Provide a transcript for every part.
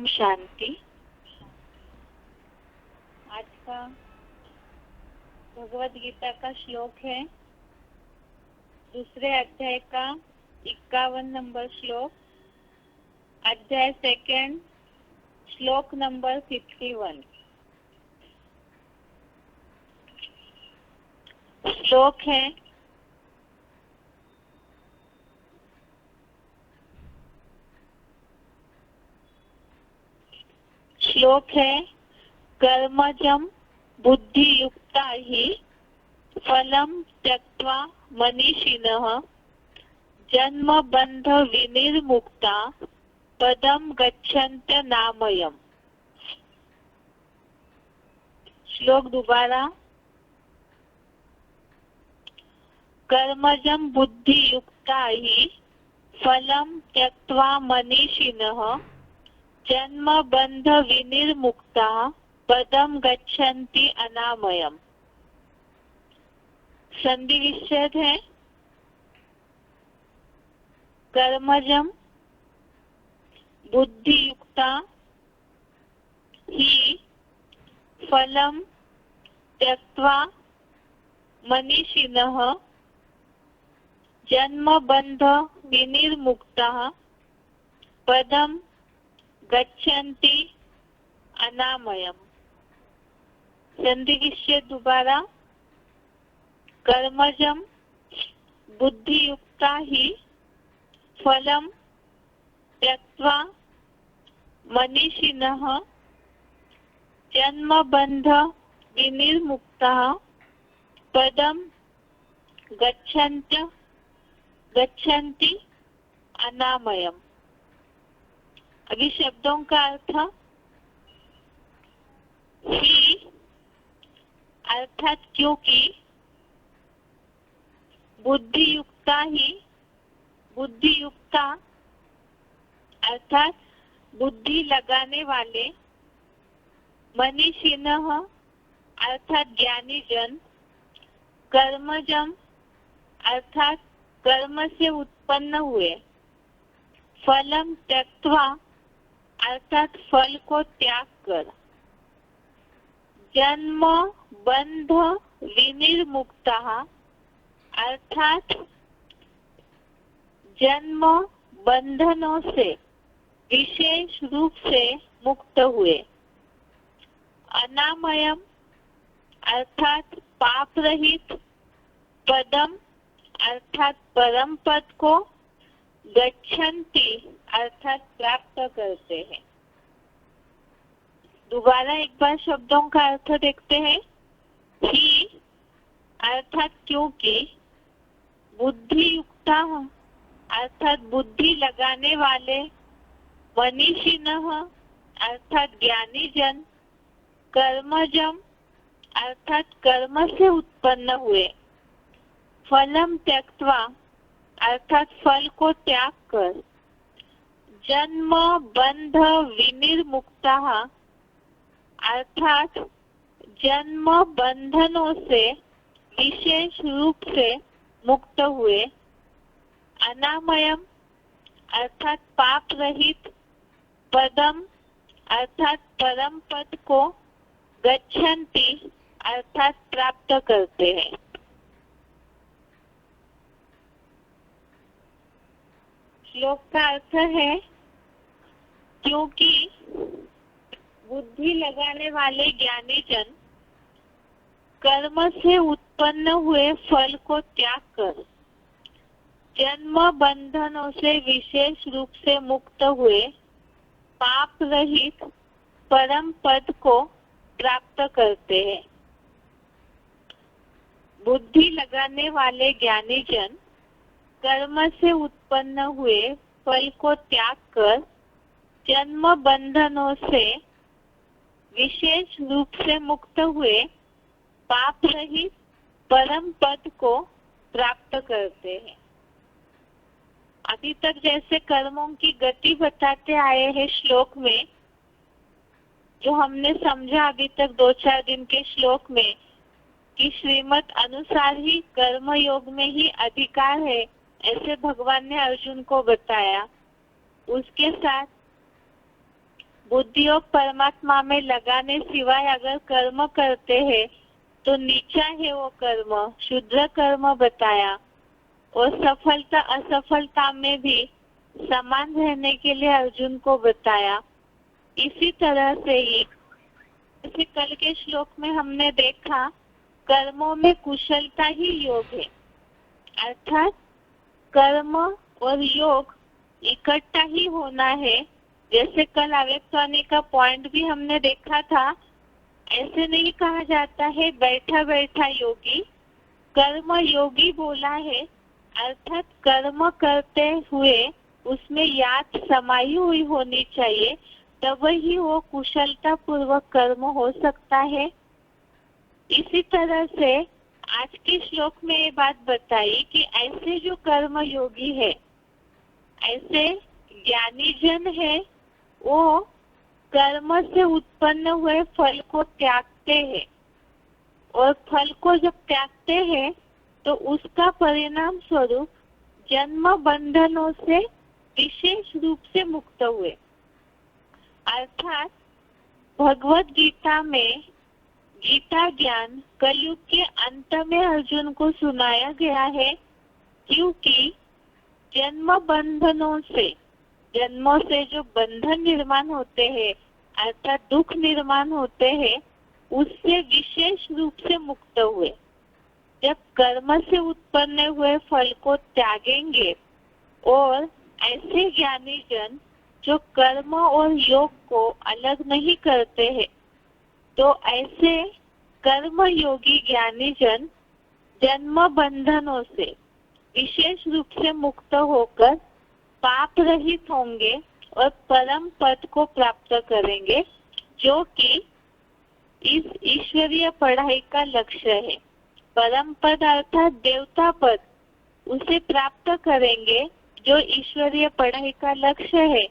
ओम शांति। आज का भगवद गीता का श्लोक है दूसरे अध्याय का 51 नंबर श्लोक, अध्याय सेकंड, श्लोक नंबर 51। श्लोक है कर्मजं बुद्धियुक्ता हि फलं त्यक्त्वा मनीषिणः जन्म बंध विनिर्मुक्ता पदम गच्छन्त्य नामयम्। श्लोक दोबारा। कर्मजं बुद्धियुक्ता हि फलं त्यक्त्वा मनीषिणः जन्म बंध विनिर्मुक्ता पदम गच्छन्ति अनामयम्। संधि विच्छेद है कर्मजं बुद्धियुक्ता हि फलं त्यक्त्वा मनीषिणः जन्म बंध विनिर्मुक्ता पदम गच्छन्ति अनामयम्। संधि विच्छेद दोबारा। कर्मजं बुद्धियुक्ता हि फलं त्यक्त्वा मनीषिणः जन्म बंध विनिर्मुक्ता पदम गच्छन्ति अनामयम्। अभी शब्दों का अर्थ। ही अर्थात क्योंकि, बुद्धियुक्ता ही बुद्धियुक्ता अर्थात बुद्धि लगाने वाले, मनीषिणः अर्थात ज्ञानी जन, कर्मजं अर्थात कर्म से उत्पन्न हुए, फलम त्यक्त्वा अर्थात फल को त्याग कर, जन्म बंध विनिर्मुक्ता अर्थात जन्म बंधनों से विशेष रूप से मुक्त हुए, अनामयम अर्थात पाप रहित, पदम अर्थात परम पद को, गच्छन्ति अर्थात प्राप्त करते हैं। दोबारा एक बार शब्दों का अर्थ देखते हैं। ही अर्थात क्योंकि, बुद्धियुक्ता अर्थात बुद्धि लगाने वाले, मनीषिणः अर्थात ज्ञानी जन, कर्मजं अर्थात कर्म से उत्पन्न हुए, फलम त्यक्त्वा अर्थात फल को त्याग कर, जन्म बंध विनिर्मुक्ता अर्थात जन्म बंधनों से विशेष रूप से मुक्त हुए, अनामयम अर्थात पाप रहित, पदम अर्थात परम पद को, गच्छन्ति अर्थात प्राप्त करते हैं। श्लोक का अर्थ है क्योंकि बुद्धि लगाने वाले ज्ञानी जन कर्म से उत्पन्न हुए फल को त्याग कर, जन्म बंधनों से विशेष रूप से मुक्त हुए, पाप रहित परम पद को प्राप्त करते हैं। बुद्धि लगाने वाले ज्ञानी जन कर्म से उत्पन्न हुए फल को त्याग कर, जन्म बंधनों से विशेष रूप से मुक्त हुए, पाप रहित परम पद को प्राप्त करते हैं। अभी तक जैसे कर्मों की गति बताते आए हैं श्लोक में, जो हमने समझा अभी तक 2-4 दिन के श्लोक में, कि श्रीमत अनुसार ही कर्म योग में ही अधिकार है, ऐसे भगवान ने अर्जुन को बताया। उसके साथ बुद्धियोग परमात्मा में लगाने सिवाय अगर कर्म करते हैं तो नीचा है वो कर्म, शुद्र कर्म बताया। और सफलता असफलता में भी समान रहने के लिए अर्जुन को बताया। इसी तरह से ही जैसे कल के श्लोक में हमने देखा, कर्मों में कुशलता ही योग है, अर्थात कर्म और योग इकट्ठा ही होना है। जैसे कल अव्यक्तवाणी का पॉइंट भी हमने देखा था, ऐसे नहीं कहा जाता है बैठा बैठा योगी, कर्म योगी बोला है, अर्थात कर्म करते हुए उसमें याद समाई हुई होनी चाहिए, तब ही वो कुशलता पूर्वक कर्म हो सकता है। इसी तरह से आज के श्लोक में ये बात बताई कि ऐसे जो कर्म योगी है, ऐसे ज्ञानी जन है, वो कर्म से उत्पन्न हुए फल को त्यागते हैं, और फल को जब त्यागते हैं तो उसका परिणाम स्वरूप जन्म बंधनों से विशेष रूप से मुक्त हुए। अर्थात भगवत गीता में गीता ज्ञान कलयुग के अंत में अर्जुन को सुनाया गया है, क्योंकि जन्म बंधनों से, जन्मों से जो बंधन निर्माण होते हैं अर्थात दुख निर्माण होते हैं, उससे विशेष रूप से मुक्त हुए। जब कर्म से उत्पन्न हुए फल को त्यागेंगे और ऐसे ज्ञानी जन जो कर्म और योग को अलग नहीं करते हैं, तो ऐसे कर्म योगी ज्ञानी जन जन्म बंधनों से विशेष रूप से मुक्त होकर पाप रहित होंगे और परम पद को प्राप्त करेंगे, जो कि इस ईश्वरीय पढ़ाई का लक्ष्य है। परम पद अर्थात देवता पद, उसे प्राप्त करेंगे जो ईश्वरीय पढ़ाई का लक्ष्य है।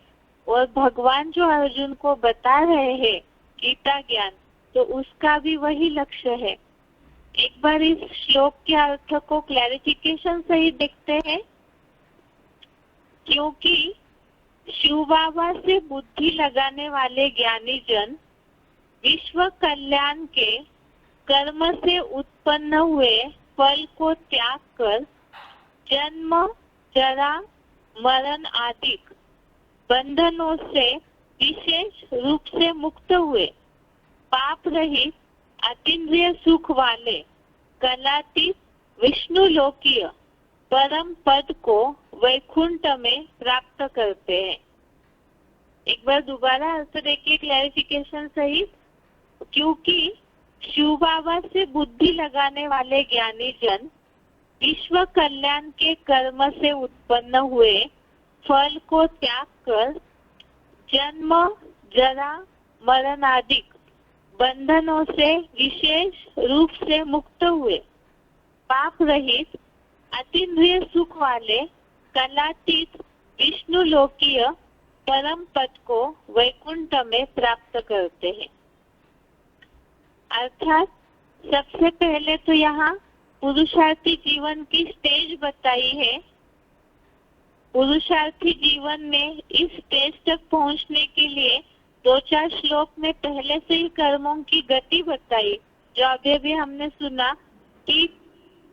और भगवान जो अर्जुन को बता रहे हैं गीता ज्ञान, तो उसका भी वही लक्ष्य है। एक बार इस श्लोक के अर्थ को क्लैरिफिकेशन से ही देखते हैं, क्योंकि शिव बाबा से बुद्धि लगाने वाले ज्ञानी जन विश्व कल्याण के कर्म से उत्पन्न हुए फल को त्याग कर जन्म जरा मरण आदि बंधनों से विशेष रूप से मुक्त हुए, पाप रहित अतीन्द्रिय सुख वाले कलातीत विष्णु लोकीय परम पद को वैकुंठ में प्राप्त करते हैं। एक बार दोबारा अर्थ देखिए क्लैरिफिकेशन सहित, क्योंकि शिव बाबा से बुद्धि लगाने वाले ज्ञानी जन विश्व कल्याण के कर्म से उत्पन्न हुए फल को त्याग कर जन्म जरा मरण आदि बंधनों से विशेष रूप से मुक्त हुए, पाप रहित अतीन्द्रिय सुख वाले कलातीत विष्णु लोकीय परम पद को वैकुंठ में प्राप्त करते हैं। अर्थात सबसे पहले तो यहाँ पुरुषार्थी जीवन की स्टेज बताई है। पुरुषार्थी जीवन में इस स्टेज तक पहुँचने के लिए 2-4 श्लोक में पहले से ही कर्मों की गति बताई, जो अभी भी हमने सुना कि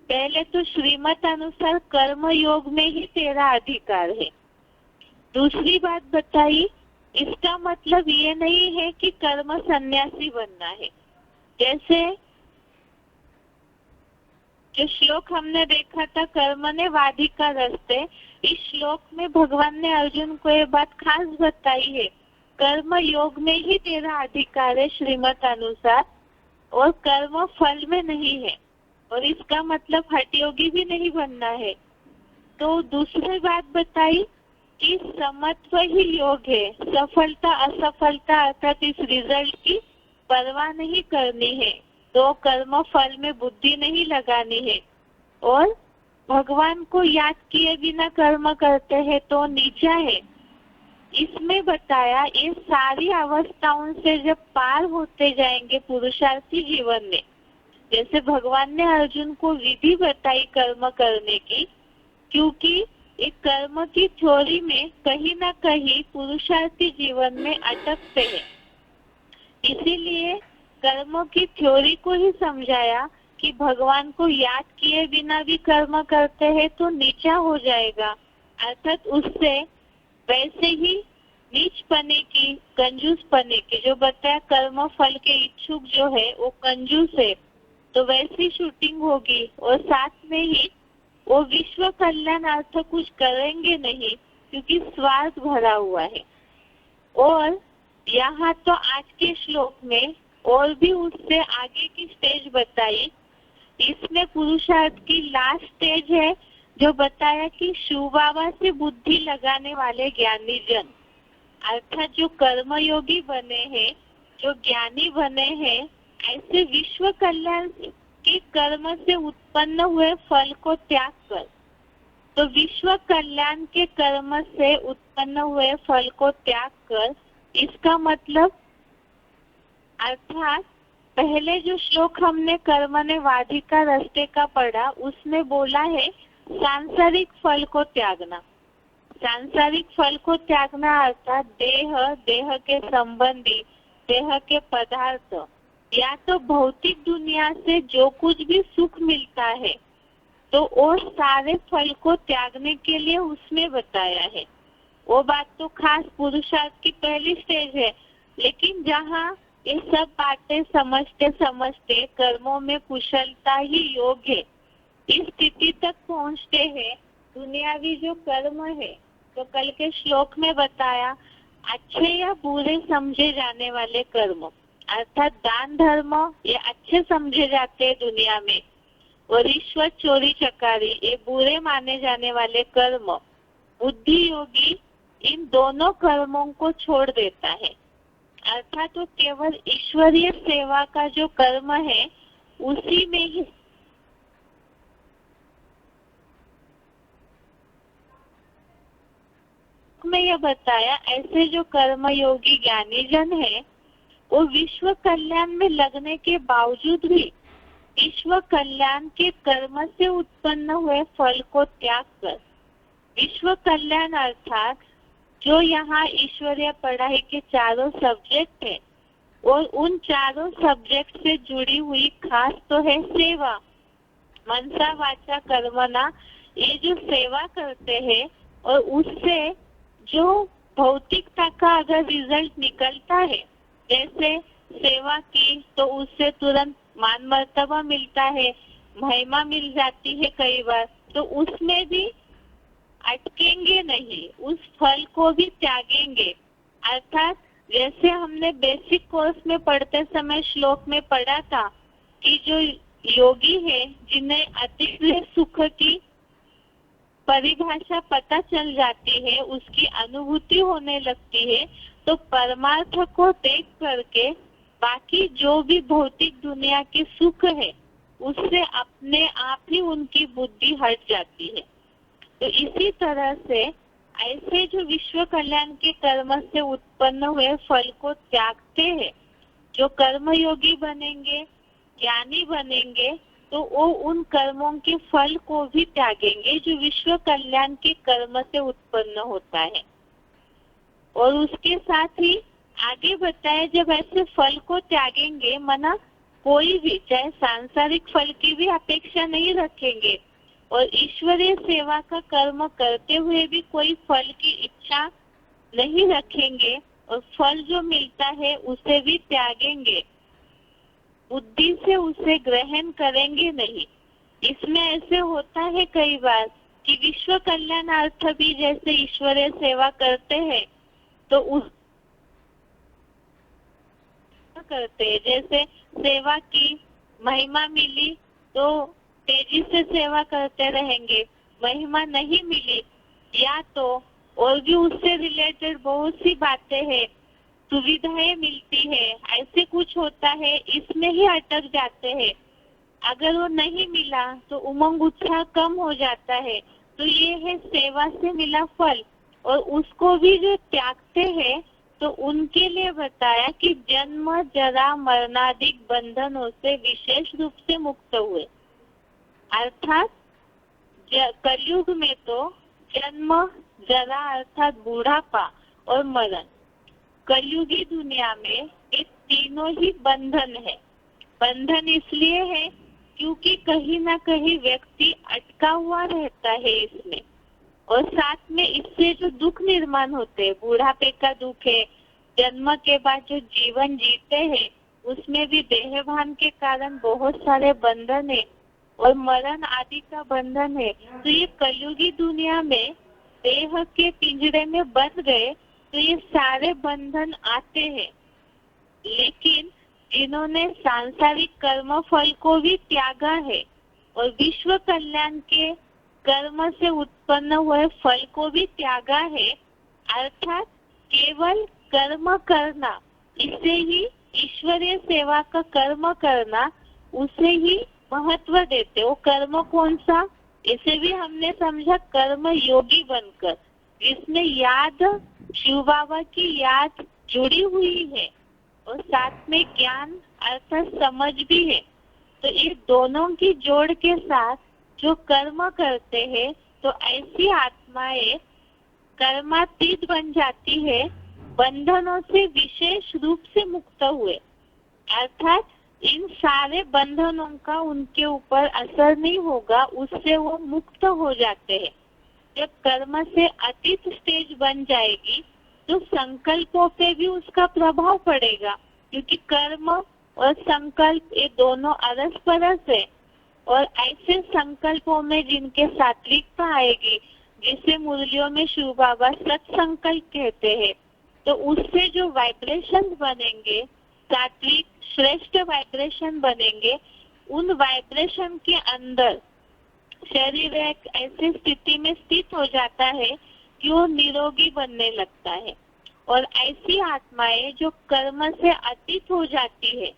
पहले तो श्रीमत अनुसार कर्म योग में ही तेरा अधिकार है। दूसरी बात बताई, इसका मतलब ये नहीं है कि कर्म सन्यासी बनना है। जैसे जो श्लोक हमने देखा था कर्म ने वाधिका रस्ते, इस श्लोक में भगवान ने अर्जुन को ये बात खास बताई है, कर्म योग में ही तेरा अधिकार है श्रीमत अनुसार, और कर्म फल में नहीं है। और इसका मतलब हठयोगी भी नहीं बनना है। तो दूसरी बात बताई कि समत्व ही योग है, सफलता असफलता अर्थात इस रिजल्ट की परवाह नहीं करनी है, तो कर्म फल में बुद्धि नहीं लगानी है। और भगवान को याद किए बिना कर्म करते हैं तो नीचा है। इसमें बताया ये सारी अवस्थाओं से जब पार होते जाएंगे पुरुषार्थी जीवन में, जैसे भगवान ने अर्जुन को विधि बताई कर्म करने की, क्योंकि एक कर्म की थ्योरी में कहीं ना कहीं पुरुषार्थी जीवन में अटकते हैं। इसीलिए कर्मों की थ्योरी को ही समझाया कि भगवान को याद किए बिना भी कर्म करते हैं तो नीचा हो जाएगा, अर्थात उससे वैसे ही नीच पने की, कंजूस पने की, जो बताया कर्म फल के इच्छुक जो है वो कंजूस है, तो वैसी शूटिंग होगी। और साथ में ही वो विश्व कल्याणार्थ कुछ करेंगे नहीं क्योंकि स्वार्थ भरा हुआ है। और यहाँ तो आज के श्लोक में और भी उससे आगे की स्टेज बताई। इसमें पुरुषार्थ की लास्ट स्टेज है जो बताया कि शिव बाबा से बुद्धि लगाने वाले ज्ञानी जन, अर्थात जो कर्मयोगी बने हैं, जो ज्ञानी बने हैं, ऐसे विश्व कल्याण के कर्म से उत्पन्न हुए फल को त्याग कर, तो विश्व कल्याण के कर्म से उत्पन्न हुए फल को त्याग कर, इसका मतलब अर्थात पहले जो श्लोक हमने कर्मण्य वाधिका रास्ते का पढ़ा उसमें बोला है सांसारिक फल को त्यागना। सांसारिक फल को त्यागना अर्थात देह, देह के संबंधी, देह के पदार्थ या तो भौतिक दुनिया से जो कुछ भी सुख मिलता है तो वो सारे फल को त्यागने के लिए उसमें बताया है। वो बात तो खास पुरुषार्थ की पहली स्टेज है, लेकिन जहाँ ये सब बातें समझते समझते कर्मों में कुशलता ही योग है, इस स्थिति तक पहुँचते हैं। दुनियावी जो कर्म है तो कल के श्लोक में बताया अच्छे या बुरे समझे जाने वाले कर्म, अर्थात दान धर्म ये अच्छे समझे जाते हैं दुनिया में, और रिश्वत चोरी चकारी ये बुरे माने जाने वाले कर्म। बुद्धि योगी इन दोनों कर्मों को छोड़ देता है, अर्थात तो केवल ईश्वरीय सेवा का जो कर्म है उसी में ही में यह बताया ऐसे जो कर्मयोगी ज्ञानी जन है वो विश्व कल्याण में लगने के बावजूद भी विश्व कल्याण के कर्म से उत्पन्न हुए फल को त्याग कर, विश्व कल्याण अर्थात जो यहाँ ईश्वरीय पढ़ाई के चारों सब्जेक्ट है और उन चारों सब्जेक्ट से जुड़ी हुई खास तो है सेवा, मनसा वाचा कर्मणा, ये जो सेवा करते हैं और उससे जो भौतिकता का अगर रिजल्ट निकलता है, जैसे सेवा की तो उससे तुरंत मान मर्तबा मिलता है, महिमा मिल जाती है कई बार, तो उसमें भी अटकेंगे नहीं, उस फल को भी त्यागेंगे। अर्थात जैसे हमने बेसिक कोर्स में पढ़ते समय श्लोक में पढ़ा था कि जो योगी है जिन्हें अतिप्रिय सुख की परिभाषा पता चल जाती है, उसकी अनुभूति होने लगती है, तो परमार्थ को देख करके बाकी जो भी भौतिक दुनिया के सुख है उससे अपने आप ही उनकी बुद्धि हट जाती है। तो इसी तरह से ऐसे जो विश्व कल्याण के कर्म से उत्पन्न हुए फल को त्यागते हैं, जो कर्मयोगी बनेंगे, ज्ञानी बनेंगे, तो वो उन कर्मों के फल को भी त्यागेंगे जो विश्व कल्याण के कर्म से उत्पन्न होता है। और उसके साथ ही आगे बताया जब ऐसे फल को त्यागेंगे, मना कोई भी चाहे सांसारिक फल की भी अपेक्षा नहीं रखेंगे और ईश्वरीय सेवा का कर्म करते हुए भी कोई फल की इच्छा नहीं रखेंगे और फल जो मिलता है उसे भी त्यागेंगे, बुद्धि से उसे ग्रहण करेंगे नहीं। इसमें ऐसे होता है कई बार कि विश्व कल्याणार्थ भी जैसे ईश्वरीय सेवा करते हैं तो उस करते हैं, जैसे सेवा की महिमा मिली तो तेजी से सेवा करते रहेंगे, महिमा नहीं मिली या तो और भी उससे रिलेटेड बहुत सी बातें हैं, सुविधाएं मिलती है, ऐसे कुछ होता है, इसमें ही अटक जाते हैं। अगर वो नहीं मिला तो उमंग उत्साह कम हो जाता है। तो ये है सेवा से मिला फल, और उसको भी जो त्यागते हैं तो उनके लिए बताया कि जन्म जरा मरणादिक बंधनों से विशेष रूप से मुक्त हुए। अर्थात कलयुग में तो जन्म, जरा अर्थात बुढ़ापा और मरण। कलयुगी दुनिया में ये तीनों ही बंधन है। बंधन इसलिए है क्योंकि कहीं ना कहीं व्यक्ति अटका हुआ रहता है इसमें, और साथ में इससे जो दुख निर्माण होते हैं, बुढ़ापे का दुख है, जन्म के बाद जो जीवन जीते हैं उसमें भी देहभान के कारण बहुत सारे बंधन है, और मरण आदि का बंधन है। तो ये कलयुगी दुनिया में देह के पिंजरे में बंध गए तो ये सारे बंधन आते हैं। लेकिन जिन्होंने सांसारिक कर्म फल को भी त्यागा है और विश्व कल्याण के कर्म से उत्पन्न हुए फल को भी त्यागा है, अर्थात केवल कर्म करना, इसे ही ईश्वरीय सेवा का कर्म करना, उसे ही महत्व देते। वो कर्म कौन सा? इसे भी हमने समझा कर्म योगी बनकर, जिसमें याद, शिव बाबा की याद जुड़ी हुई है और साथ में ज्ञान अर्थात समझ भी है। तो ये दोनों की जोड़ के साथ जो कर्म करते हैं तो ऐसी आत्माएं कर्मातीत बन जाती है, बंधनों से विशेष रूप से मुक्त हुए। अर्थात इन सारे बंधनों का उनके ऊपर असर नहीं होगा, उससे वो मुक्त हो जाते हैं। जब कर्म से अतीत स्टेज बन जाएगी तो संकल्पों पे भी उसका प्रभाव पड़ेगा, क्योंकि कर्म और संकल्प ये दोनों अरस परस है। और ऐसे संकल्पों में जिनके सात्विकता आएगी, जिसे मुरलियों में शिव बाबा सत्संकल्प कहते हैं, तो उससे जो वाइब्रेशन बनेंगे, सात्विक श्रेष्ठ वाइब्रेशन बनेंगे, उन वाइब्रेशन के अंदर शरीर एक ऐसी स्थिति में स्थित हो जाता है कि वो निरोगी बनने लगता है। और ऐसी आत्माएं जो कर्म से अतीत हो जाती है,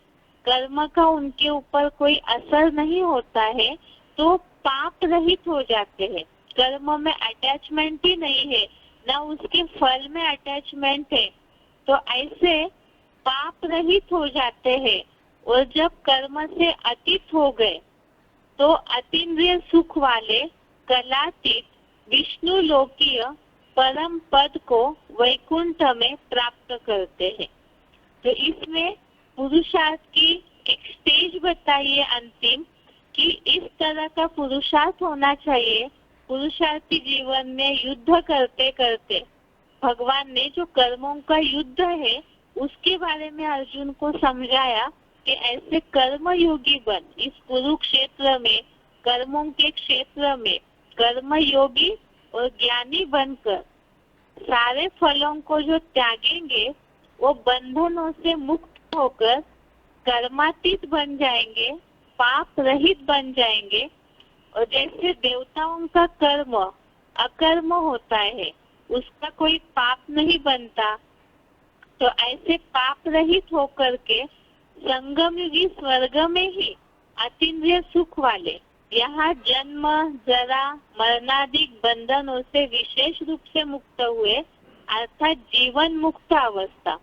कर्म का उनके ऊपर कोई असर नहीं होता है, तो पाप रहित हो जाते हैं। कर्म में अटैचमेंट ही नहीं है, ना उसके फल में अटैचमेंट है, तो ऐसे पाप रहित हो जाते हैं। और जब कर्म से अतीत हो गए तो अतीन्द्रिय सुख वाले कलातीत विष्णु लोकीय परम पद को वैकुंठ में प्राप्त करते हैं। तो इसमें पुरुषार्थ की एक स्टेज बताइए अंतिम, कि इस तरह का पुरुषार्थ होना चाहिए। पुरुषार्थी जीवन में युद्ध करते करते भगवान ने जो कर्मों का युद्ध है उसके बारे में अर्जुन को समझाया कि ऐसे कर्म योगी बन, इस कुरुक्षेत्र में, कर्मों के क्षेत्र में कर्म योगी और ज्ञानी बनकर सारे फलों को जो त्यागेंगे वो बंधनों से मुक्त होकर कर्मातीत बन जाएंगे, पाप रहित बन जाएंगे। और जैसे देवताओं का कर्म अकर्म होता है, उसका कोई पाप नहीं बनता, तो ऐसे पाप रहित होकर के संगम युगी स्वर्ग में ही अतीन्द्रिय सुख वाले, यहाँ जन्म, जरा, मरणादिक बंधनों से विशेष रूप से मुक्त हुए, अर्थात जीवन मुक्त अवस्था,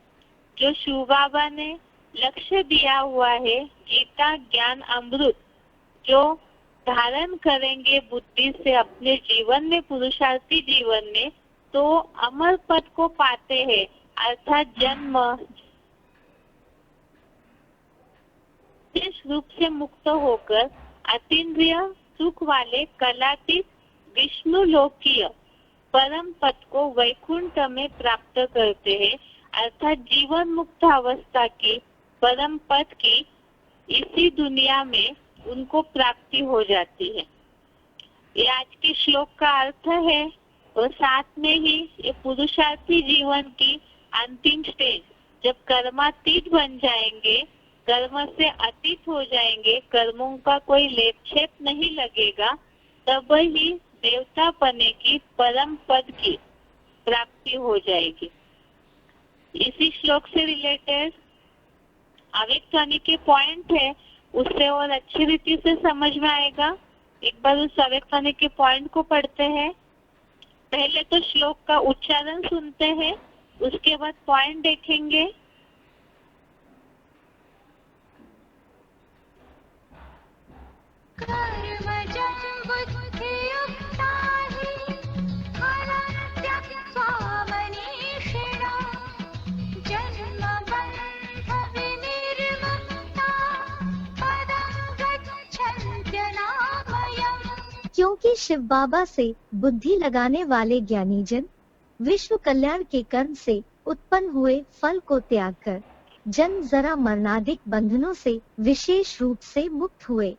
जो शिव बाबा ने लक्ष्य दिया हुआ है, गीता ज्ञान अमृत जो धारण करेंगे बुद्धि से अपने जीवन में, पुरुषार्थी जीवन में, तो अमर पद को पाते हैं। अर्थात जन्म विशेष रूप से मुक्त होकर अतीन्द्रिय सुख वाले कलातीत विष्णु लोकीय परम पद को वैकुंठ में प्राप्त करते हैं। अर्थात जीवन मुक्त अवस्था की परम पद की इसी दुनिया में उनको प्राप्ति हो जाती है। ये आज के श्लोक का अर्थ है। और साथ में ही ये पुरुषार्थी जीवन की अंतिम स्टेज, जब कर्मातीत बन जाएंगे, कर्म से अतीत हो जाएंगे, कर्मों का कोई लेपछेप नहीं लगेगा, तब ही देवता पने की परम पद की प्राप्ति हो जाएगी। इसी श्लोक से रिलेटेड अव्यक्तवाणी के पॉइंट है, उससे और अच्छी रीति से समझ में आएगा। एक बार उस अव्यक्तवाणी के पॉइंट को पढ़ते हैं। पहले तो श्लोक का उच्चारण सुनते हैं, उसके बाद पॉइंट देखेंगे। कर्मजं बुद्धियुक्ता हि क्योंकि शिव बाबा से बुद्धि लगाने वाले ज्ञानीजन विश्व कल्याण के कर्म से उत्पन्न हुए फल को त्याग कर जन्म जरा मरणादिक बंधनों से विशेष रूप से मुक्त हुए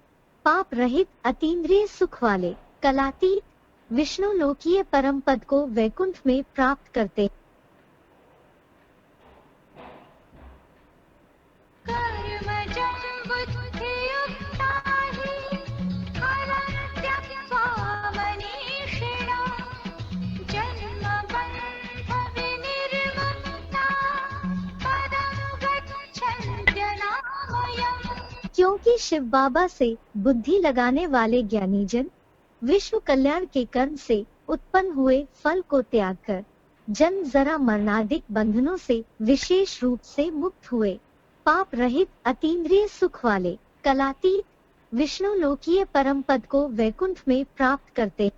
पाप रहित अतीन्द्रिय सुख वाले कलातीत विष्णु लोकीय परम पद को वैकुंठ में प्राप्त करते हैं। क्योंकि शिव बाबा से बुद्धि लगाने वाले ज्ञानीजन विश्व कल्याण के कर्म से उत्पन्न हुए फल को त्याग कर जन्म जरा मरणादिक बंधनों से विशेष रूप से मुक्त हुए पाप रहित अतीन्द्रिय सुख वाले कलातीत विष्णु लोकीय परम पद को वैकुंठ में प्राप्त करते हैं।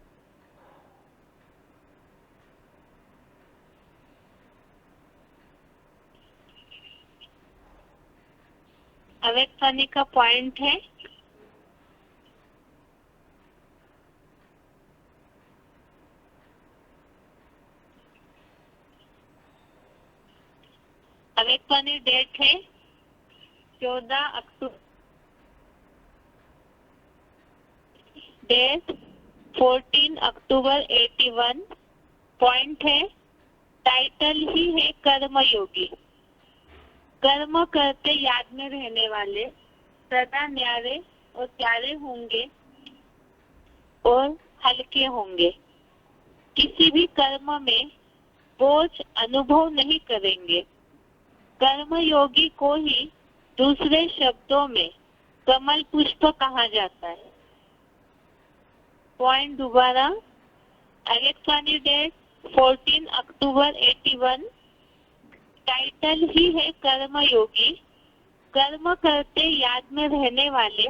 अव्यक्तवाणी का पॉइंट है अव्यक्तवाणी डेट है 14 अक्टूबर, डेट 14 अक्टूबर 81। पॉइंट है टाइटल ही है कर्मयोगी। कर्म करते याद में रहने वाले सदा न्यारे और प्यारे होंगे और हल्के होंगे। किसी भी कर्म में बोझ अनुभव नहीं करेंगे। कर्मयोगी को ही दूसरे शब्दों में कमल पुष्प कहा जाता है। पॉइंट दोबारा, अव्यक्तवाणी डेट 14 अक्टूबर 81। टाइटल ही है कर्मयोगी। कर्म करते याद में रहने वाले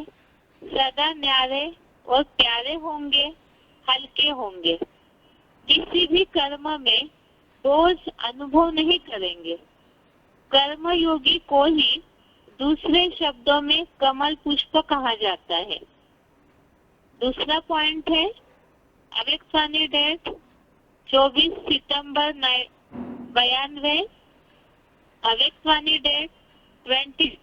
सदा न्यारे और प्यारे होंगे, हल्के होंगे। किसी भी कर्म में बोझ अनुभव नहीं करेंगे। कर्मयोगी को ही दूसरे शब्दों में कमल पुष्प कहा जाता है। दूसरा पॉइंट है अव्यक्तवाणी डेट 24 सितंबर 92। अव्यक्तवाणी डेट 20।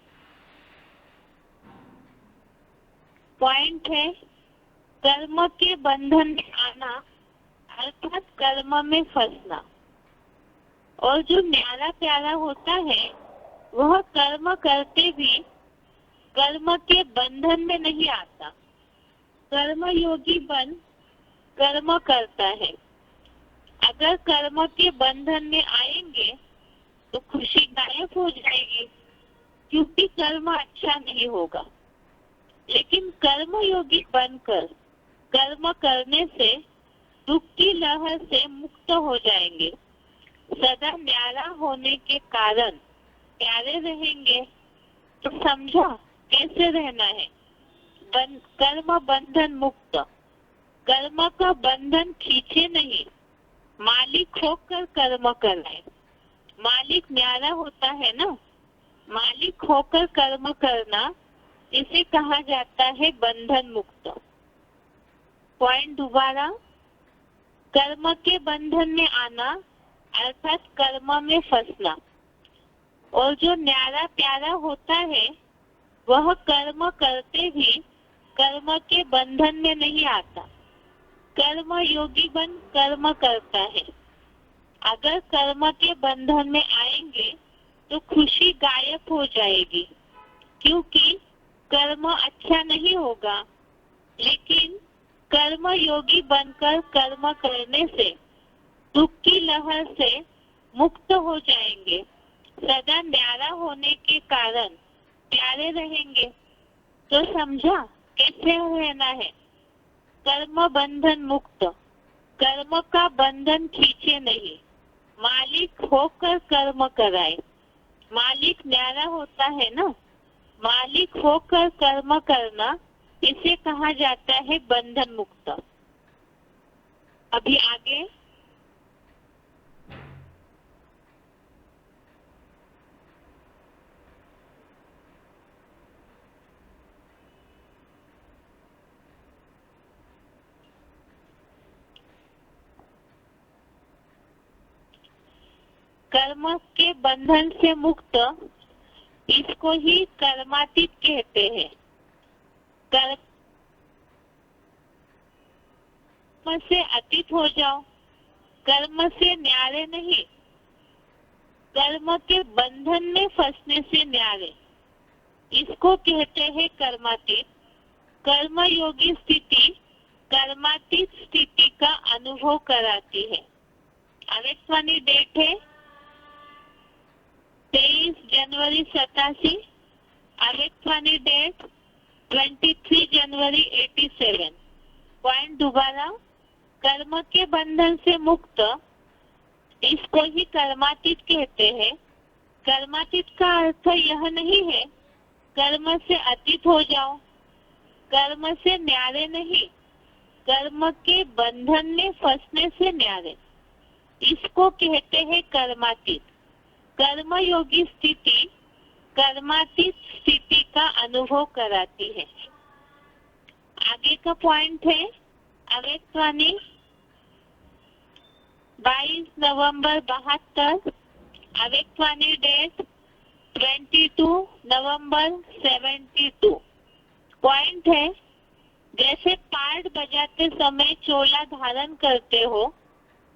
पॉइंट है कर्म के बंधन में आना अर्थात कर्म में फंसना। और जो न्यारा प्यारा होता है वह कर्म करते भी कर्म के बंधन में नहीं आता। कर्मयोगी बन कर्म करता है। अगर कर्म के बंधन में आएंगे तो खुशी गायब हो जाएगी, क्योंकि कर्म अच्छा नहीं होगा। लेकिन कर्मयोगी बनकर कर्म करने से दुख की लहर से मुक्त हो जाएंगे। सदा न्यारा होने के कारण प्यारे रहेंगे। तो समझा कैसे रहना है? कर्म बंधन मुक्त। कर्म का बंधन खींचे नहीं, मालिक होकर कर्म कराए। मालिक न्यारा होता है ना, मालिक होकर कर्म करना, इसे कहा जाता है बंधन मुक्त। पॉइंट दोबारा, कर्म के बंधन में आना अर्थात कर्म में फंसना। और जो न्यारा प्यारा होता है वह कर्म करते भी कर्म के बंधन में नहीं आता। कर्म योगी बन कर्म करता है। अगर कर्म के बंधन में आएंगे तो खुशी गायब हो जाएगी, क्योंकि कर्म अच्छा नहीं होगा। लेकिन कर्म योगी बनकर कर्म करने से दुख की लहर से मुक्त हो जाएंगे। सदा न्यारा होने के कारण प्यारे रहेंगे। तो समझा कैसे रहना है? कर्म बंधन मुक्त। कर्म का बंधन खींचे नहीं, मालिक होकर कर्म कराए। मालिक न्यारा होता है ना, मालिक होकर कर्म करना, इसे कहा जाता है बंधन मुक्त। अभी आगे कर्म के बंधन से मुक्त, इसको ही कर्मातीत कहते हैं। कर्म से अतीत हो जाओ, कर्म से न्यारे नहीं, कर्म के बंधन में फंसने से न्यारे, इसको कहते हैं कर्मातीत। कर्मयोगी स्थिति कर्मातीत स्थिति का अनुभव कराती है। आवेशवाणी डेट है 23 जनवरी 87। आवेशवाणी डेट 23 जनवरी 87। पॉइंट दोबारा, कर्म के बंधन से मुक्त, इसको ही कर्मातीत कहते हैं। कर्मातीत का अर्थ यह नहीं है कर्म से अतीत हो जाओ, कर्म से न्यारे नहीं, कर्म के बंधन में फंसने से न्यारे, इसको कहते हैं कर्मातीत। कर्मयोगी स्थिति कर्मातीत स्थिति का अनुभव कराती है। आगे का पॉइंट है अवेशवाणी 22 नवंबर 72। अवेशवाणी डेट 22 नवंबर 72। पॉइंट है, जैसे पार्ट बजाते समय चोला धारण करते हो,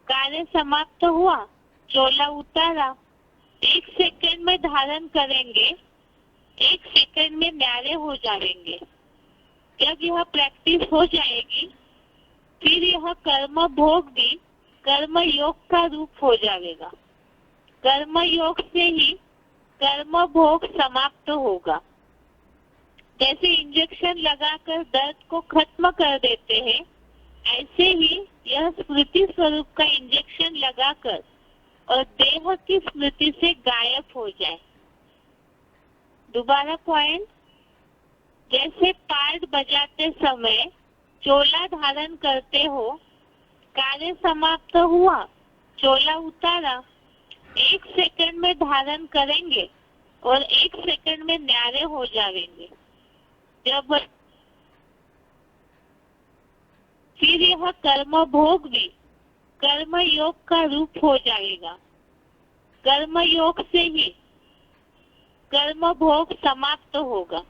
कार्य समाप्त हुआ, चोला उतारा, 1 सेकंड में धारण करेंगे, 1 सेकंड में न्यारे हो जाएंगे। जब यह प्रैक्टिस हो जाएगी, फिर यह कर्म भोग भी कर्म योग का रूप हो जाएगा। कर्म योग से ही कर्म भोग समाप्त होगा। जैसे इंजेक्शन लगाकर दर्द को खत्म कर देते हैं, ऐसे ही यह स्मृति स्वरूप का इंजेक्शन लगाकर और देह की स्मृति से गायब हो जाए। दोबारा पॉइंट, जैसे पार्ट बजाते समय चोला धारण करते हो, कार्य समाप्त हुआ, चोला उतारा, 1 सेकंड में धारण करेंगे और 1 सेकंड में न्यारे हो जाएंगे। जब फिर यह कर्म भोग भी कर्म योग का रूप हो जाएगा। कर्म योग से ही कर्म भोग समाप्त होगा।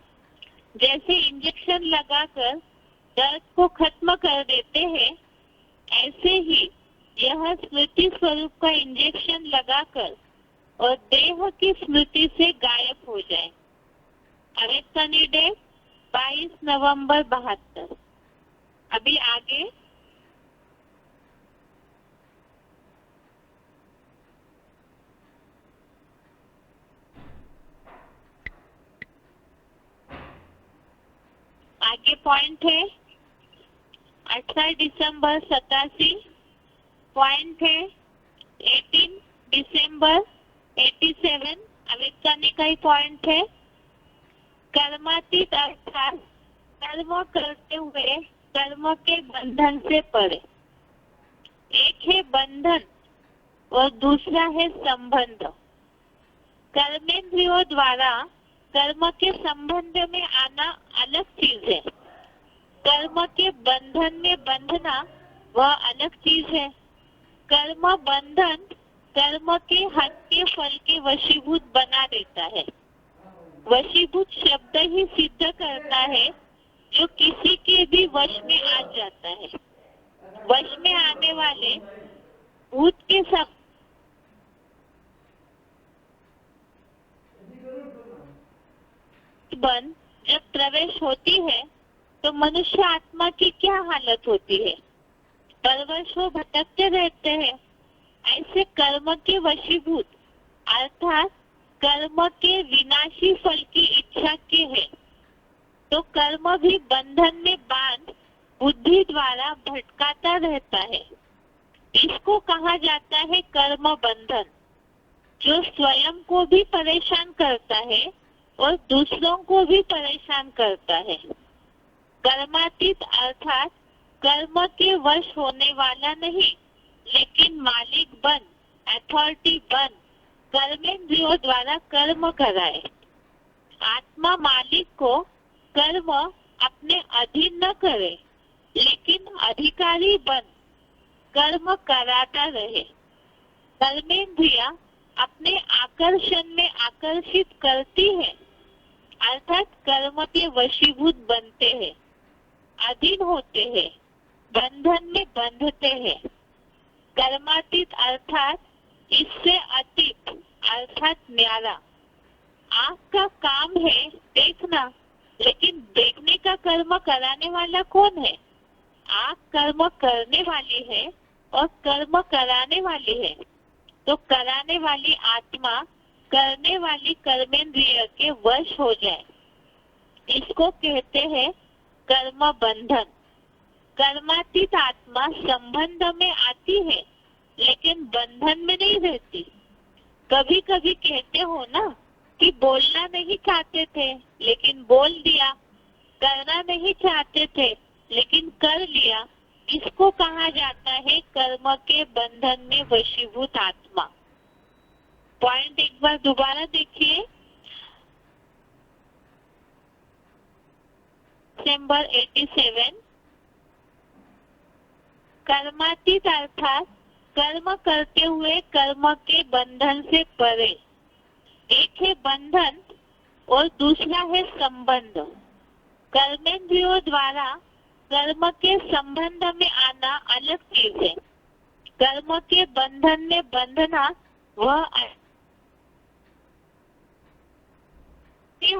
जैसे इंजेक्शन लगाकर दर्द को खत्म कर देते हैं, ऐसे ही यह स्मृति स्वरूप का इंजेक्शन लगाकर और देह की स्मृति से गायब हो जाए। अवेशवाणी डेट 22 नवंबर 72। अभी आगे पॉइंट है 18 दिसंबर 87। पॉइंट है 18 दिसंबर 87। अवेशवाणी का ही पॉइंट है। कर्मातीत अर्थात कर्म करते हुए कर्म के बंधन से परे। एक है बंधन और दूसरा है संबंध। कर्मेंद्रियों द्वारा कर्म के संबंध में आना अलग चीज है, कर्म के बंधन में बंधना वह अलग चीज है। कर्म बंधन कर्म के हक के फल के वशीभूत बना देता है। वशीभूत शब्द ही सिद्ध करता है जो किसी के भी वश में आ जाता है। वश में आने वाले भूत के सब बन जब प्रवेश होती है तो मनुष्य आत्मा की क्या हालत होती है? परवश वो भटकते रहते हैं। ऐसे कर्म के वशीभूत अर्थात कर्म के विनाशी फल की इच्छा के है, तो कर्म भी बंधन में बांध बुद्धि द्वारा भटकाता रहता है। इसको कहा जाता है कर्म बंधन, जो स्वयं को भी परेशान करता है और दूसरों को भी परेशान करता है। कर्मातीत अर्थात कर्म के वश होने वाला नहीं, लेकिन मालिक बन, अथॉरिटी बन, कर्मेंद्रियों द्वारा कर्म कराए। आत्मा मालिक को कर्म अपने अधीन न करे, लेकिन अधिकारी बन कर्म कराता रहे। कर्मेंद्रिया अपने आकर्षण में आकर्षित करती है, अर्थात कर्म के वशीभूत बनते हैं, अधीन होते हैं, बंधन में बंधते हैं। कर्मातीत अर्थात इससे अतीत अर्थात न्यारा। आँख का काम है देखना, लेकिन देखने का कर्म कराने वाला कौन है? आँख कर्म करने वाली है और कर्म कराने वाली है। तो कराने वाली आत्मा करने वाली कर्मेंद्रिय के वश हो जाए, इसको कहते हैं कर्म बंधन। कर्मातीत आत्मा संबंध में आती है, लेकिन बंधन में नहीं रहती। कभी कभी कहते हो ना कि बोलना नहीं चाहते थे लेकिन बोल दिया, करना नहीं चाहते थे लेकिन कर लिया, इसको कहा जाता है कर्म के बंधन में वशीभूत आत्मा। पॉइंट एक बार दोबारा देखिए। नंबर 87, कर्मातीत अर्थात कर्म करते हुए कर्म के बंधन से परे। एक है बंधन और दूसरा है संबंध। कर्मेंद्रियों द्वारा कर्म के संबंध में आना अलग चीज है। कर्म के बंधन में बंधना वह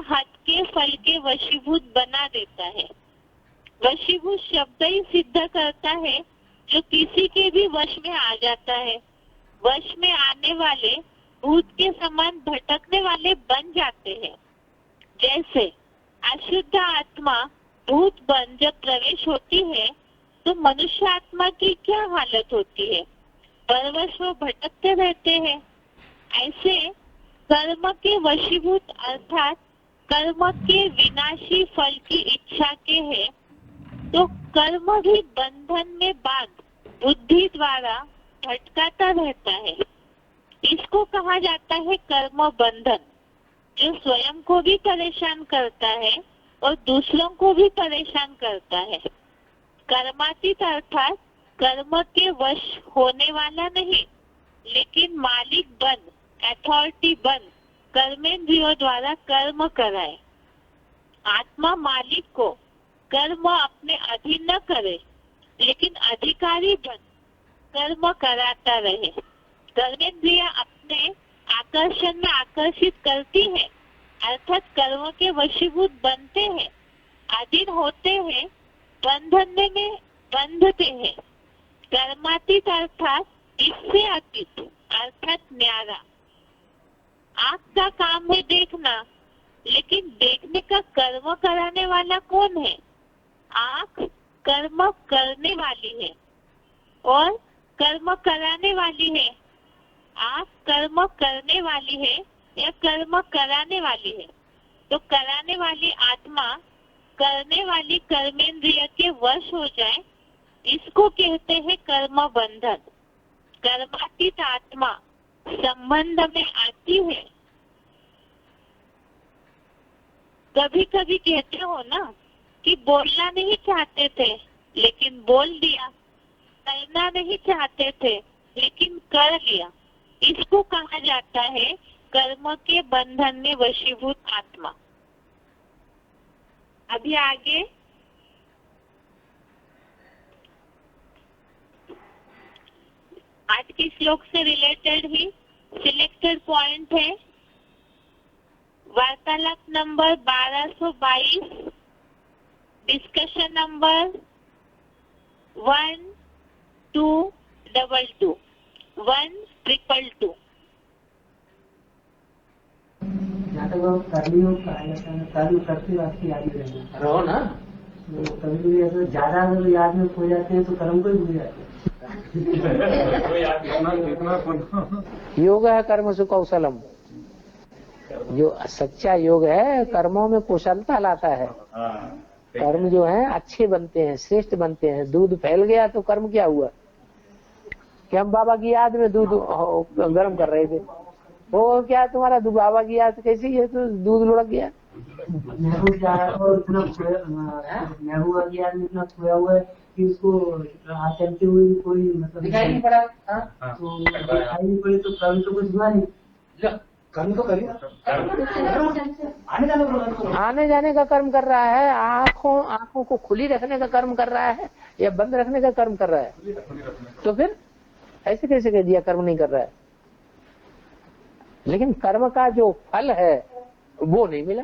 हद के फल के वशीभूत बना देता है। वशीभूत शब्द ही सिद्ध करता है जो किसी के भी वश में आ जाता है। वश में आने वाले भूत के समान भटकने वाले बन जाते हैं। जैसे अशुद्ध आत्मा भूत बन जब प्रवेश होती है तो मनुष्य आत्मा की क्या हालत होती है? परवश वो भटकते रहते हैं। ऐसे कर्म के वशीभूत अर्थात कर्म के विनाशी फल की इच्छा के है, तो कर्म भी बंधन में बांध बुद्धि द्वारा भटकाता रहता है। इसको कहा जाता है कर्म बंधन, जो स्वयं को भी परेशान करता है और दूसरों को भी परेशान करता है। कर्मातीत अर्थात कर्म के वश होने वाला नहीं, लेकिन मालिक बन, अथॉरिटी बन, कर्मेंद्रियों द्वारा कर्म कराए। आत्मा मालिक को कर्म अपने अधीन न करे, लेकिन अधिकारी बन कर्म कराता रहे। कर्मेंद्रिय अपने आकर्षण में आकर्षित करती है, अर्थात कर्म के वशीभूत बनते हैं, अधीन होते हैं, बंधन में बंधते हैं। कर्मातीत अर्थात इससे अतीत अर्थात न्यारा। आँख का काम है देखना, लेकिन देखने का कर्म कराने वाला कौन है? आँख कर्म करने वाली है और कर्म कराने वाली है। आँख कर्म करने वाली है या कर्म कराने वाली है? तो कराने वाली आत्मा करने वाली कर्मेंद्रिय के वश हो जाए, इसको कहते हैं कर्म बंधन। कर्मातीत आत्मा संबंध में आती है। कभी कभी कहते हो ना कि बोलना नहीं चाहते थे लेकिन बोल दिया, करना नहीं चाहते थे लेकिन कर लिया, इसको कहा जाता है कर्म के बंधन में वशीभूत आत्मा। अभी आगे आज के श्लोक से रिलेटेड ही सिलेक्टेड पॉइंट है। वार्तालाप नंबर 1222, डिस्कशन नंबर 1222, 1222। कर्म करते वास्ते याद रहेगा रहो ना। तो कभी अगर ज्यादा अगर याद में खो जाते हैं तो कर्म को ही भूल जाते हैं। योग है कर्म सु कौशलम। जो सच्चा योग है कर्मों में कुशलता लाता है। कर्म जो है अच्छे बनते हैं, श्रेष्ठ बनते हैं। दूध फैल गया तो कर्म क्या हुआ कि हम बाबा की याद में दूध गर्म कर रहे थे, वो क्या तुम्हारा बाबा की याद कैसी है तो दूध लुढ़क गया। महबूबा की याद में इतना खोया हुआ है कि उसको चलते हुए कोई मतलब दिखाई नहीं पड़ा। तो दिखाई नहीं पड़ी तो कभी तो कुछ हुआ नहीं। कर्म तो करिए, आने जाने का कर्म कर रहा है, आंखों को खुली रखने का कर्म कर रहा है या बंद रखने का कर्म कर रहा है? तो फिर ऐसे कैसे कह दिया कर्म नहीं कर रहा है? लेकिन कर्म का जो फल है वो नहीं मिला।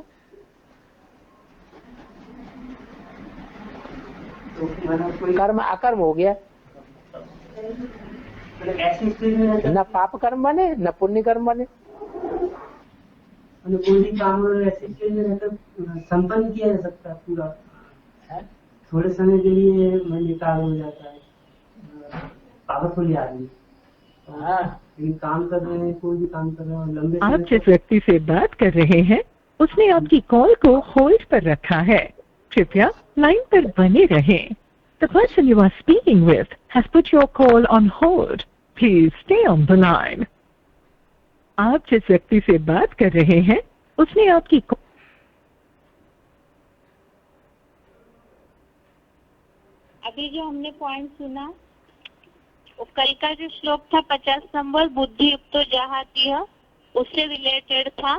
कर्म अकर्म हो गया, ऐसी स्थिति में न पाप कर्म बने न पुण्य कर्म बने। कोई भी काम ऐसी स्थिति में रहकर संपन्न किया जा सकता है पूरा, थोड़े समय के लिए मन निकाल हो जाता है पावरफुल आदमी। लेकिन काम कर रहे हैं, कोई भी काम कर रहे हैं लंबे आप जिस व्यक्ति से बात कर रहे हैं उसने आपकी कॉल को होल्ड पर रखा है, कृपया लाइन पर बने रहें। The person you are speaking with has put your call on hold. Please stay on the line. आप जिस व्यक्ति से बात कर रहे हैं उसने आपकी अभी जो हमने पॉइंट सुना वो कल का जो श्लोक था 50 नंबर, बुद्धि युक्तो जहातीह, उससे रिलेटेड था।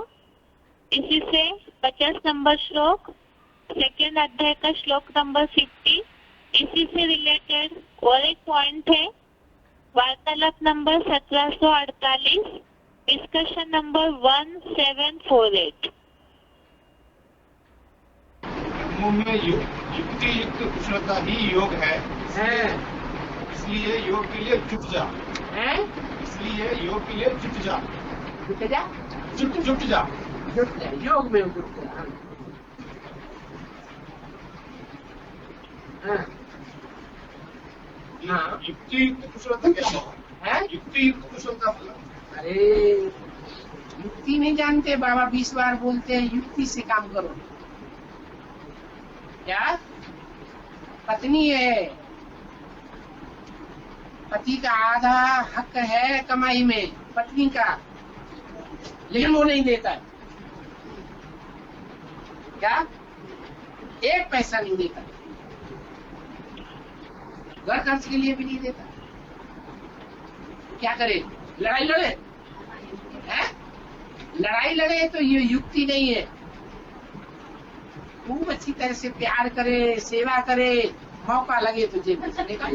इसी से 50 नंबर श्लोक सेकेंड अध्याय का श्लोक नंबर 50, इसी से रिलेटेड और एक पॉइंट है वार्तालाप नंबर 1748, डिस्कशन नंबर 1748। कर्मों में युक्ति युक्त कुशलता ही योग है, इसलिए योग के लिए जुट जा, इसलिए योग के लिए जुट जा, जुट जा, योग में जुट जा। युक्ति युक्त कुशलता कैसे है? युक्ति युक्त कुशलता मतलब अरे युक्ति नहीं जानते बाबा, 20 बार बोलते हैं युक्ति से काम करो। क्या पत्नी है, पति का आधा हक है कमाई में पत्नी का, लेकिन वो नहीं देता है। क्या एक पैसा नहीं देता, घर खर्च के लिए भी नहीं देता। क्या करे, लड़ाई लड़े है? लड़ाई लड़े तो ये युक्ति नहीं है। खूब अच्छी तरह से प्यार करे, सेवा करे, मौका लगे तो जेब में से निकाल।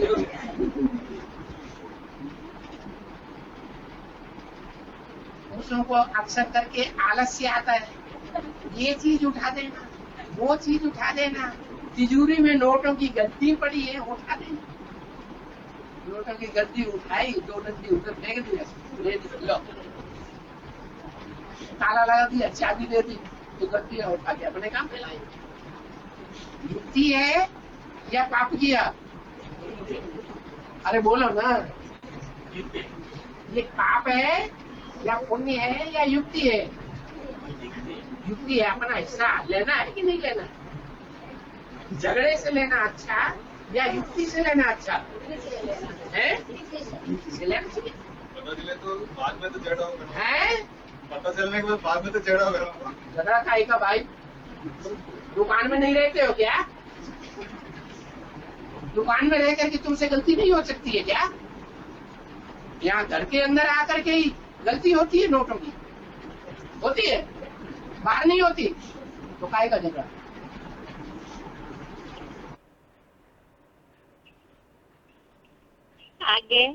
पुरुषों को अक्सर करके आलस्य आता है, ये चीज उठा देना, वो चीज उठा देना, तिजोरी में नोटों की गद्दी पड़ी है उठा देना। नोटों की गद्दी उठाई, 2 डंडी उधर फेंक दिया, लो ताला लगा दिया, चाबी दे दी, तो गद्दी उठा के अपने काम पे लाई। युक्ति है या पाप किया? अरे बोलो ना, ये पाप है या पुण्य है या युक्ति है? युक्ति है, अपना हिस्सा लेना है कि नहीं लेना? झगड़े से लेना अच्छा या युक्ति से लेना अच्छा है? युक्ति से लेना चाहिए। पता चले तो बाद में तो झगड़ा होगा, है पता चलने के बाद में तो झगड़ा होगा। झगड़ा खाई का भाई, दुकान में नहीं रहते हो क्या? दुकान में रह करके तुमसे गलती नहीं हो सकती है क्या? यहाँ घर के अंदर आकर के ही गलती होती है, नोटों की होती है, बाहर नहीं होती, तो काहे का झगड़ा? आगे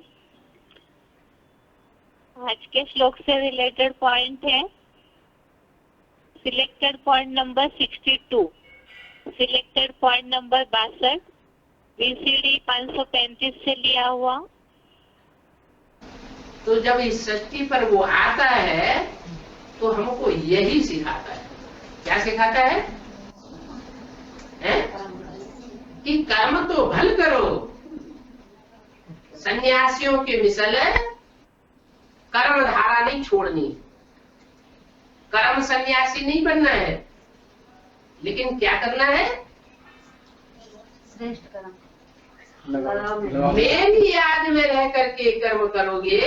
आज के श्लोक से रिलेटेड पॉइंट है selected point number 62, selected point number 62, BCD 535 से लिया हुआ। तो जब इस सृष्टि पर वो आता है तो हमको यही सिखाता है। क्या सिखाता है? कि कर्म तो भल करो, सन्यासियों के मिसल कर्म धारा नहीं छोड़नी, कर्म सन्यासी नहीं बनना है, लेकिन क्या करना है? श्रेष्ठ कर्म। मेरी याद में रह करके कर्म करोगे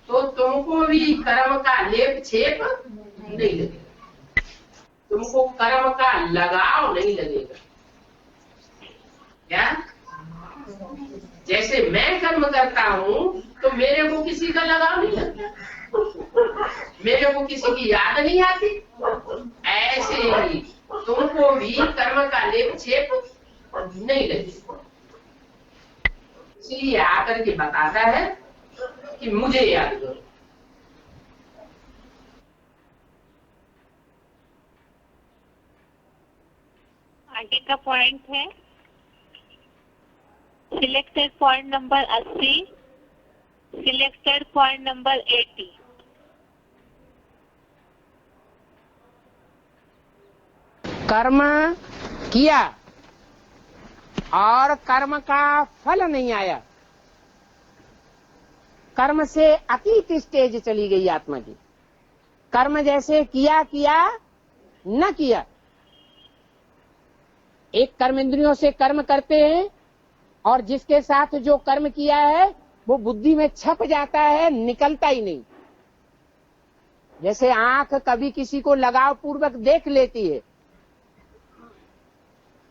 तो तुमको भी कर्म का लेप छेप नहीं लगेगा, तुमको कर्म का लगाव नहीं लगेगा। क्या? जैसे मैं कर्म करता हूँ तो मेरे को किसी का लगाव नहीं लगता, मेरे को किसी की याद नहीं आती, ऐसे ही तुमको भी कर्म का लेप छेप नहीं लगे। इसलिए आकर के बताता है कि मुझे याद करो। आगे का पॉइंट है selected point number 80, selected point number 80। कर्म किया और कर्म का फल नहीं आया, कर्म से अतीत स्टेज चली गई आत्मा की। कर्म जैसे किया न किया। एक कर्म इंद्रियों से कर्म करते हैं और जिसके साथ जो कर्म किया है वो बुद्धि में छप जाता है, निकलता ही नहीं। जैसे आंख कभी किसी को लगाव पूर्वक देख लेती है,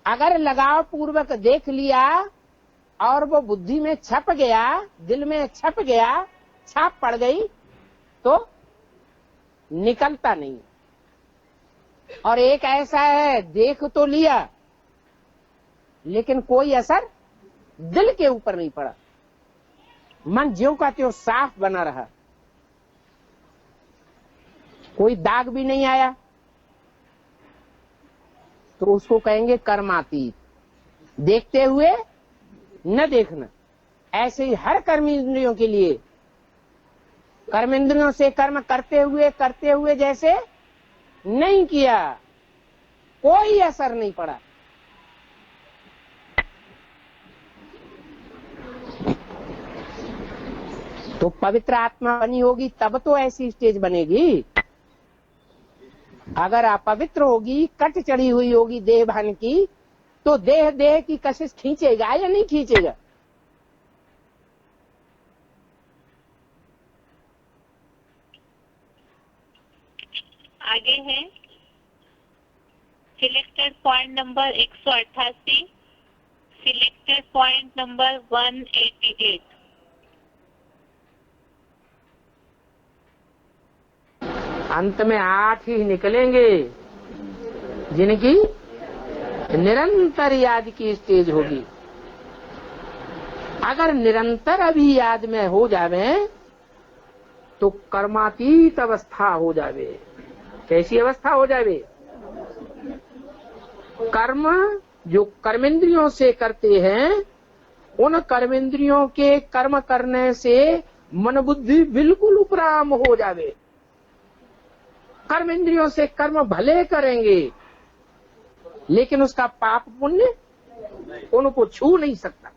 अगर लगाव पूर्वक देख लिया और वो बुद्धि में छप गया, दिल में छप गया, छाप पड़ गई, तो निकलता नहीं। और एक ऐसा है, देख तो लिया लेकिन कोई असर दिल के ऊपर नहीं पड़ा, मन ज्यों का त्यों साफ बना रहा, कोई दाग भी नहीं आया, तो उसको कहेंगे कर्मातीत। देखते हुए न देखना। ऐसे ही हर कर्म इंद्रियों के लिए, कर्म इंद्रियों से कर्म करते हुए जैसे नहीं किया, कोई असर नहीं पड़ा। तो पवित्र आत्मा बनी होगी तब तो ऐसी स्टेज बनेगी। अगर अपवित्र होगी, कट चढ़ी हुई होगी देह भान की, तो देह की कशिश खींचेगा या नहीं खींचेगा? आगे है selected point number 188, selected point number 188। अंत में 8 ही निकलेंगे जिनकी निरंतर याद की स्टेज होगी। अगर निरंतर अभी याद में हो जावे तो कर्मातीत अवस्था हो जावे। कैसी अवस्था हो जावे? कर्म जो कर्मेंद्रियों से करते हैं, उन कर्मेंद्रियों के कर्म करने से मन बुद्धि बिल्कुल उपराम हो जावे। कर्म इंद्रियों से कर्म भले करेंगे लेकिन उसका पाप पुण्य उनको छू नहीं सकता।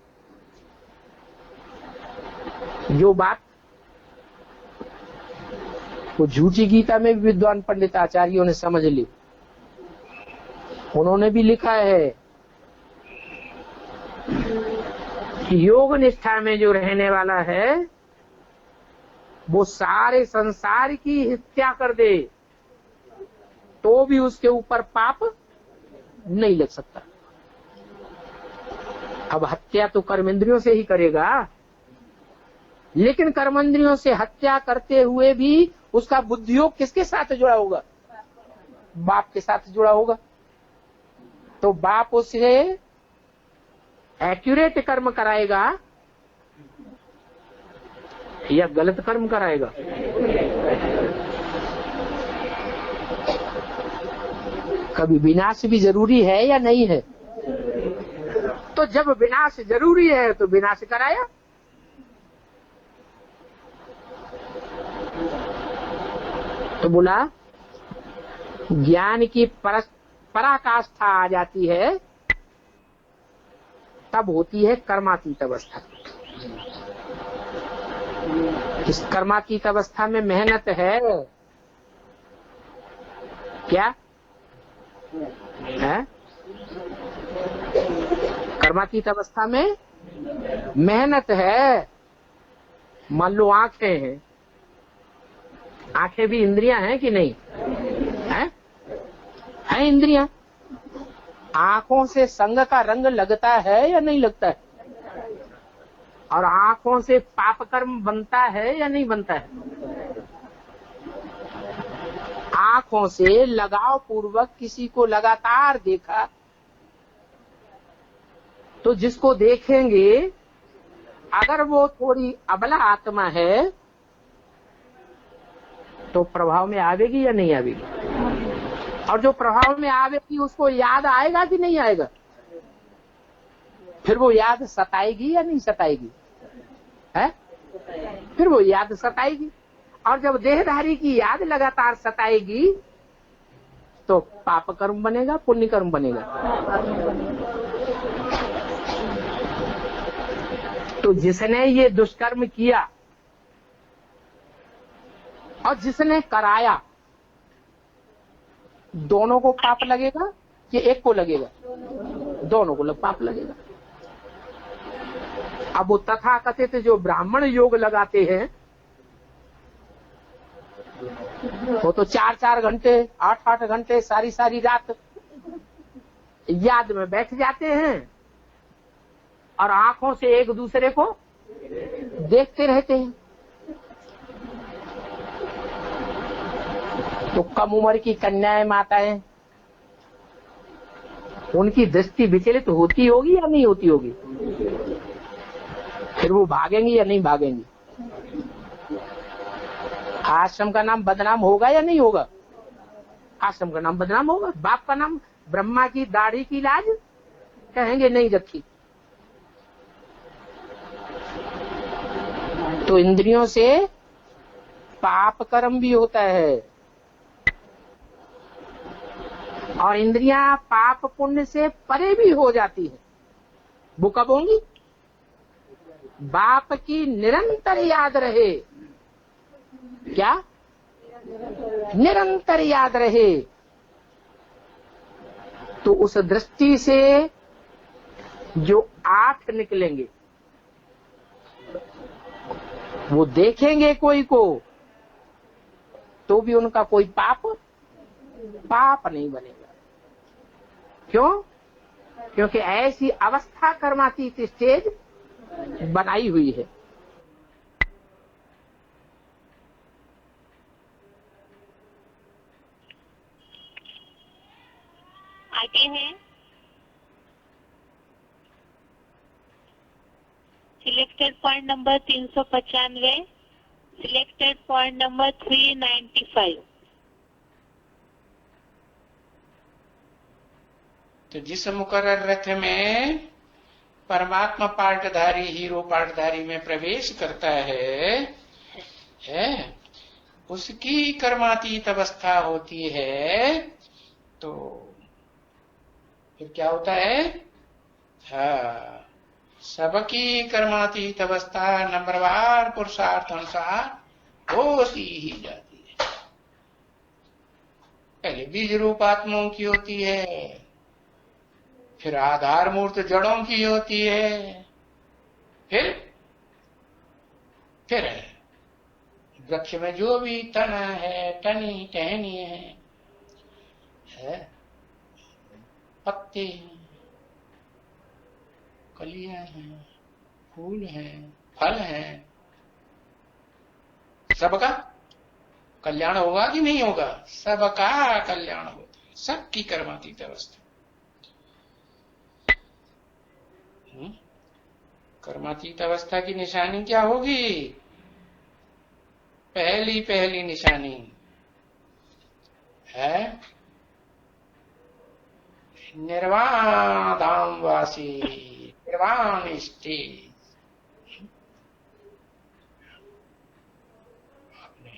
जो बात वो झूठी गीता में भी विद्वान पंडित आचार्यों ने समझ ली। उन्होंने भी लिखा है कि योग निष्ठा में जो रहने वाला है वो सारे संसार की हत्या कर दे तो भी उसके ऊपर पाप नहीं लग सकता। अब हत्या तो कर्मेंद्रियों से ही करेगा, लेकिन कर्मेंद्रियों से हत्या करते हुए भी उसका बुद्धियोग किसके साथ जुड़ा होगा? बाप के साथ जुड़ा होगा। तो बाप उससे एक्यूरेट कर्म कराएगा या गलत कर्म कराएगा? कभी विनाश भी जरूरी है या नहीं है? तो जब विनाश जरूरी है तो विनाश कराया। तो बोला ज्ञान की पराकाष्ठा आ जाती है तब होती है कर्मातीत अवस्था। इस कर्मातीत अवस्था में मेहनत है क्या है? कर्मातीत अवस्था में मेहनत है। मान लो आंखें हैं, आंखें भी इंद्रियां हैं कि नहीं है इंद्रियां। आंखों से संग का रंग लगता है या नहीं लगता है? और आंखों से पाप कर्म बनता है या नहीं बनता है? आंखों से लगाव पूर्वक किसी को लगातार देखा, तो जिसको देखेंगे अगर वो थोड़ी अबला आत्मा है तो प्रभाव में आवेगी या नहीं आवेगी? और जो प्रभाव में आवेगी उसको याद आएगा कि नहीं आएगा? फिर वो याद सताएगी या नहीं सताएगी? है? फिर वो याद सताएगी। और जब देहधारी की याद लगातार सताएगी तो पाप कर्म बनेगा, पुण्य कर्म बनेगा। तो जिसने ये दुष्कर्म किया और जिसने कराया, दोनों को पाप लगेगा कि एक को लगेगा? दोनों को पाप लगेगा। अब वो तथाकथित जो ब्राह्मण योग लगाते हैं वो तो 4-4 घंटे 8-8 घंटे सारी रात याद में बैठ जाते हैं और आंखों से एक दूसरे को देखते रहते हैं। तो कम उम्र की कन्याएं माताएं, उनकी दृष्टि विचलित होती होगी या नहीं होती होगी? फिर वो भागेंगी या नहीं भागेंगी? आश्रम का नाम बदनाम होगा या नहीं होगा? आश्रम का नाम बदनाम होगा। बाप का नाम ब्रह्मा की दाढ़ी की लाज कहेंगे नहीं रखी। तो इंद्रियों से पाप कर्म भी होता है और इंद्रियां पाप पुण्य से परे भी हो जाती है। वो कब होंगी? बाप की निरंतर याद रहे। क्या? निरंतर याद रहे तो उस दृष्टि से जो 8 निकलेंगे वो देखेंगे कोई को तो भी उनका कोई पाप नहीं बनेगा। क्यों? क्योंकि ऐसी अवस्था कर्मातीत स्टेज बनाई हुई है। आगे है selected point number 395, selected point number 395। तो जिस मुकर्रर रथ में परमात्मा पार्टधारी हीरो पार्टधारी में प्रवेश करता है उसकी कर्मातीत अवस्था होती है। तो फिर क्या होता है? हाँ, सबकी कर्मातीत अवस्था नंबरवार पुरुषार्थ अनुसार होती ही जाती है। पहले बीज रूप आत्माओं की होती है, फिर आधार मूर्त जड़ों की होती है, फिर वृक्ष में जो भी तना है, टनी टहनी है, पत्ते हैं, कलियां हैं, फूल हैं, फल हैं, सबका कल्याण होगा कि नहीं होगा? सबका कल्याण होता है, सबकी कर्मातीत अवस्था। कर्मातीत अवस्था की निशानी क्या होगी? पहली निशानी है निर्वाण धाम वासी, निर्वाण स्टेज। अपने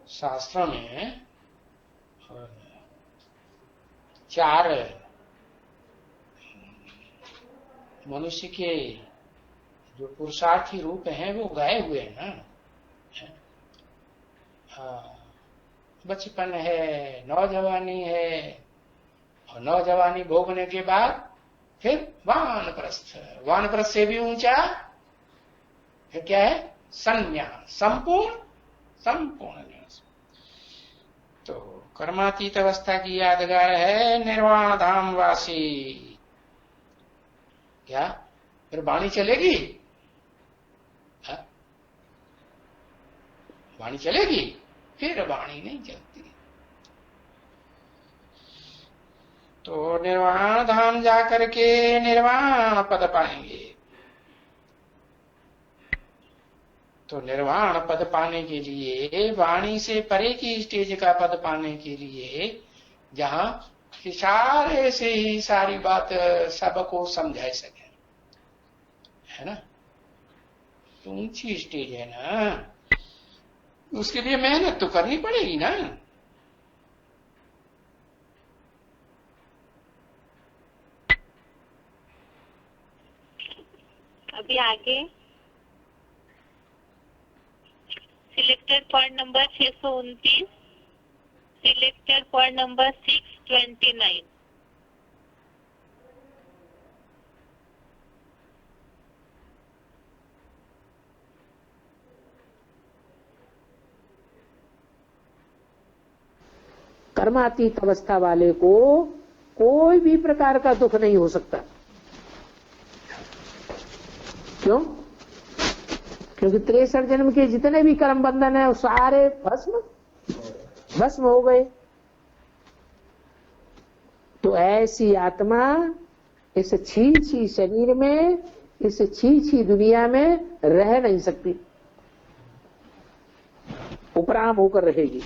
शास्त्रों में 4 मनुष्य के जो पुरुषार्थी रूप हैं वो गाए हुए हैं ना। बचपन है, नौजवानी है, और नौजवानी भोगने के बाद फिर वानप्रस्थ, वानप्रस्थ से भी ऊंचा फिर क्या है? संन्यास, संपूर्ण न्यास। तो कर्मातीत अवस्था की यादगार है निर्वाण धाम वासी। क्या फिर वाणी चलेगी? वाणी चलेगी? फिर वाणी नहीं चलती। तो निर्वाण धाम जाकर के निर्वाण पद पाएंगे। तो निर्वाण पद पाने के लिए, वाणी से परे की स्टेज का पद पाने के लिए, जहां इशारे से ही सारी बात सबको समझा सके, है ना, ऊंची स्टेज है ना, उसके लिए मेहनत तो करनी पड़ेगी ना। अभी आगे selected point number 629, selected point number 629। कर्मातीत अवस्था वाले को कोई भी प्रकार का दुख नहीं हो सकता। क्यों? क्योंकि 63 जन्म के जितने भी कर्म बंधन है वो सारे भस्म हो गए। तो ऐसी आत्मा इस छी शरीर में, इस छी दुनिया में रह नहीं सकती, उपराम होकर रहेगी।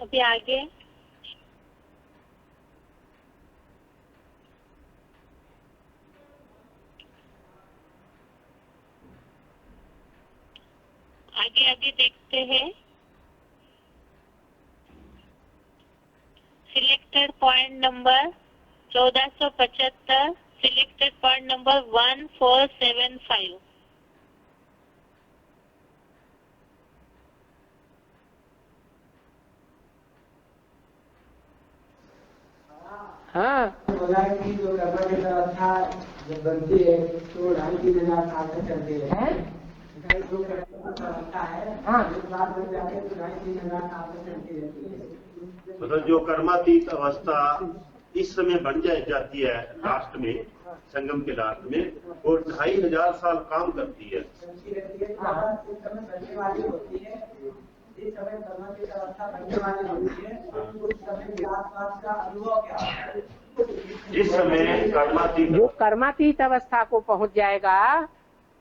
अभी आगे आगे देखते हैं। Selected point number 1475, selected point number 1475। हाँ, की जो कर्मा की व्यवस्था जब बनती है तो 2,500 साल तक चलती है। जो व्यवस्था है, हाँ, एक बार बन जाती है तो 2,500 साल तक चलती रहती है। मतलब जो कर्मातीत अवस्था इस समय बन जाती है लास्ट में, संगम के लास्ट में, वो 2,500 साल काम करती है। उस समय बनने वाली होती है, जिस समय कर्मातीत अवस्था बनने वाली होती है, उस समय के आसपास का अनुभव क्या होता है? जिस समय कर्मातीत, जो कर्मातीत अवस्था को पहुंच जाएगा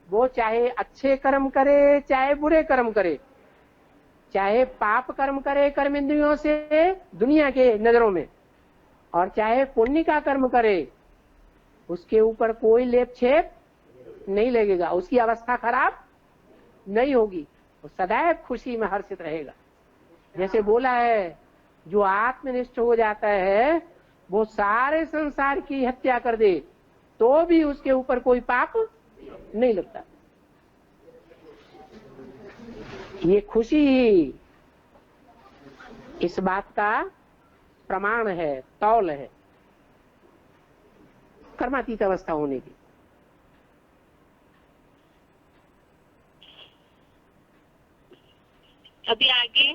वो चाहे अच्छे कर्म करे चाहे बुरे कर्म करे, चाहे पाप कर्म करे कर्म इंद्रियों से दुनिया के नजरों में, और चाहे पुण्य का कर्म करे, उसके ऊपर कोई लेप छेप नहीं लगेगा, उसकी अवस्था खराब नहीं होगी, वो सदैव खुशी में हर्षित रहेगा। जैसे बोला है, जो आत्मनिष्ठ हो जाता है वो सारे संसार की हत्या कर दे तो भी उसके ऊपर कोई पाप नहीं लगता। ये खुशी ही इस बात का प्रमाण है, तौल है कर्मातीत अवस्था होने की। अभी आगे